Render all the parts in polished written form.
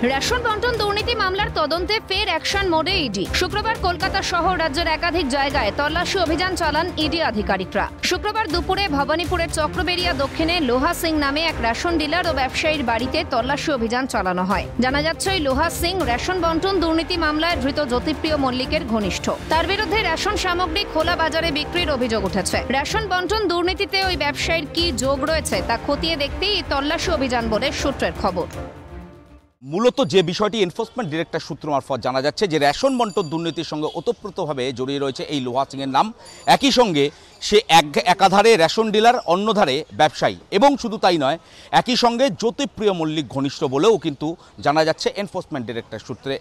Ration বন্টন দুর্নীতি মামলার তদন্তে ফের অ্যাকশন মোডে ইডি। শুক্রবার কলকাতা সহ রাজ্যের একাধিক জায়গায় তল্লাশি অভিযান চালান ইডি আধিকারিকরা। শুক্রবার দুপুরে ভবানীপুরের চক্রবেড়িয়া দক্ষিণে লোহা সিং নামে এক রেশন ডিলার ও ব্যবসায়ীর বাড়িতে তল্লাশি অভিযান চালানো হয়। জানা যাচ্ছে ওই লোহা সিং রেশন বন্টন দুর্নীতি মামলায় ধৃত জ্যোতিপ্রিয় মল্লিকের ঘনিষ্ঠ। তার বিরুদ্ধে রেশন সামগ্রী খোলা বাজারে বিক্রির অভিযোগ উঠেছে। রেশন বন্টন দুর্নীতিতে ওই ব্যবসায়ীর কি যোগ রয়েছে তা খতিয়ে দেখতেই এই তল্লাশি অভিযান বলে সূত্রের খবর। মূলত যে বিষয়টি এনফোর্সমেন্ট ডিরেক্টর সূত্র মারফত জানা যাচ্ছে যে রেশন বন্টন দুর্নীতির সঙ্গে ওতপ্রোতভাবে জড়িয়ে রয়েছে এই লোহা সিংয়ের নাম। একই সঙ্গে সে একাধারে রেশন ডিলার, অন্যধারে ব্যবসায়ী, এবং শুধু তাই নয়, একই সঙ্গে জ্যোতিপ্রিয় মল্লিক ঘনিষ্ঠ বলেও কিন্তু জানা যাচ্ছে এনফোর্সমেন্ট ডিরেক্টর সূত্রে।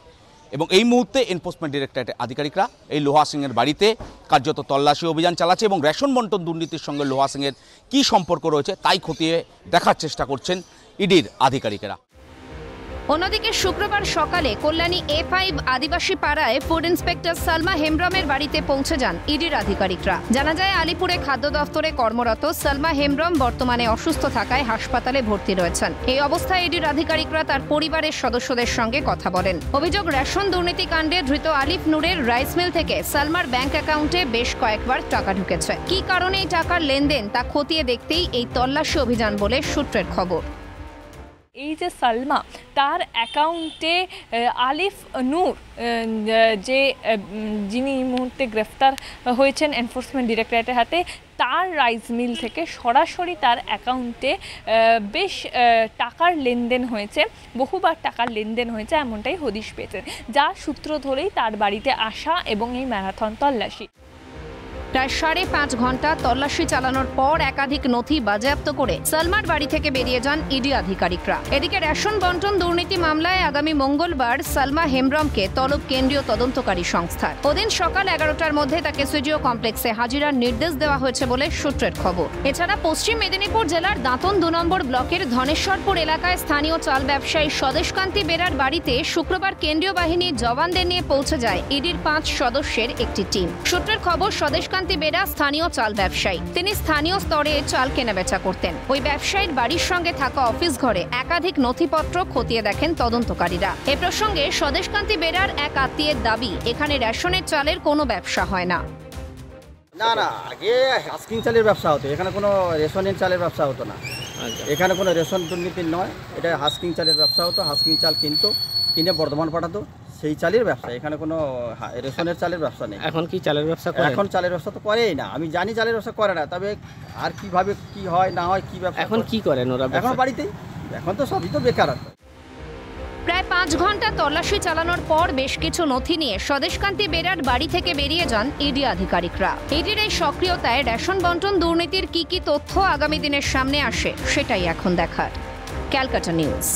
এবং এই মুহূর্তে এনফোর্সমেন্ট ডিরেক্টরেটের আধিকারিকরা এই লোহা সিংয়ের বাড়িতে কার্যত তল্লাশি অভিযান চালাচ্ছে এবং রেশন বন্টন দুর্নীতির সঙ্গে লোহা সিংয়ের কী সম্পর্ক রয়েছে তাই খতিয়ে দেখার চেষ্টা করছেন ইডির আধিকারিকেরা। অন্যদিকে শুক্রবার সকালে কল্যাণী A5 আদিবাসী পাড়ায় ফুড ইন্সপেক্টর সালমা হেমব্রমের বাড়িতে পৌঁছে যান ইডির আধিকারিকরা। জানা যায় আলিপুরে খাদ্য দফতরে কর্মরত সালমা হেমব্রম বর্তমানে অসুস্থ থাকায় হাসপাতালে ভর্তি রয়েছেন। এই অবস্থায় ইডির আধিকারিকরা তার পরিবারের সদস্যদের সঙ্গে কথা বলেন। অভিযোগ, রেশন দুর্নীতি কাণ্ডে ধৃত আলিফ নূরের রাইস মিল থেকে সালমার ব্যাংক অ্যাকাউন্টে বেশ কয়েকবার টাকা ঢুকেছে। কি কারণে এই টাকার লেনদেন তা খতিয়ে দেখতেই এই তল্লাশি অভিযান বলে সূত্রের খবর। এই যে সালমা, তার অ্যাকাউন্টে আলিফ নূর যিনি এই মুহূর্তে গ্রেফতার হয়েছেন এনফোর্সমেন্ট ডিরেক্টরেটের হাতে, তার রাইস মিল থেকে সরাসরি তার অ্যাকাউন্টে বেশ টাকার লেনদেন হয়েছে, বহুবার টাকার লেনদেন হয়েছে এমনটাই হদিশ পেয়েছেন, যা সূত্র ধরেই তার বাড়িতে আসা এবং এই ম্যারাথন তল্লাশি। প্রায় 5.5 ঘন্টা তল্লাশি চালানোর পর একাধিক নথি বাজেয়াপ্ত করে সালমার বাড়ি থেকে বেরিয়ে যান ইডি আধিকারিকরা। এদিকে রেশন বন্টন দুর্নীতি মামলায় আগামী মঙ্গলবার সালমা হেমব্রমকে তলব কেন্দ্রীয় তদন্তকারী সংস্থার। ওদিন সকাল 11টার মধ্যে তাকে সিডিও কমপ্লেক্সে হাজিরার নির্দেশ দেওয়া হয়েছে বলে সূত্রের খবর। এছাড়া পশ্চিম মেদিনীপুর জেলার দাঁতন 2 নম্বর ব্লকের ধনেশ্বরপুর এলাকায় স্থানীয় চাল ব্যবসায়ী স্বদেশকান্তি বেরার বাড়িতে শুক্রবার কেন্দ্রীয় বাহিনীর জওয়ানদের নিয়ে পৌঁছে যায় ইডির 5 সদস্যের একটি টিম। সূত্রের খবর, স্বদেশকান্তি বেরা স্থানীয় চাল ব্যবসায়ী। তিনি স্থানীয় স্তরে চাল কেনাবেচা করতেন। ওই ব্যবসায়ীর বাড়ির সঙ্গে থাকা অফিস ঘরে একাধিক নথিপত্র খতিয়ে দেখেন তদন্তকারীরা। এ প্রসঙ্গে স্বদেশকান্তি বেরার এক আত্মীয়ের দাবি, এখানে রেশনের চালের কোনো ব্যবসা হয় না। না, আগে হাস্কিং চালের ব্যবসা হতো, এখানে কোনো রেশনের চালের ব্যবসা হতো না। এখানে কোনো রেশন দুর্নীতি নয়, এটা হাস্কিং চালের ব্যবসা হতো। হাস্কিং চাল কিনে বর্ধমান পাঠাতো, সেই চালের ব্যবসা। এখানে কোনো রেশনের চালের ব্যবসা নেই। এখন কি চালের ব্যবসা করে? এখন চালের ব্যবসা তো করেই না, আমি জানি চালের ব্যবসা করে না, তবে আর কিভাবে কি হয় না হয়, কি ব্যবসা এখন কি করেন ওরা? এখন বাড়িতেই, এখন তো সবই তো বেকার। প্রায় 5 ঘন্টা তল্লাশি চালানোর পর বেশ কিছু নথি নিয়ে স্বদেশকান্তি বেরার বাড়ি থেকে বেরিয়ে যান ইডি আধিকারিকরা। ইডির এই সক্রিয়তায় রেশন বন্টন দুর্নীতির কি তথ্য আগামী দিনের সামনে আসে সেটাই এখন দেখার। ক্যালকাটা নিউজ।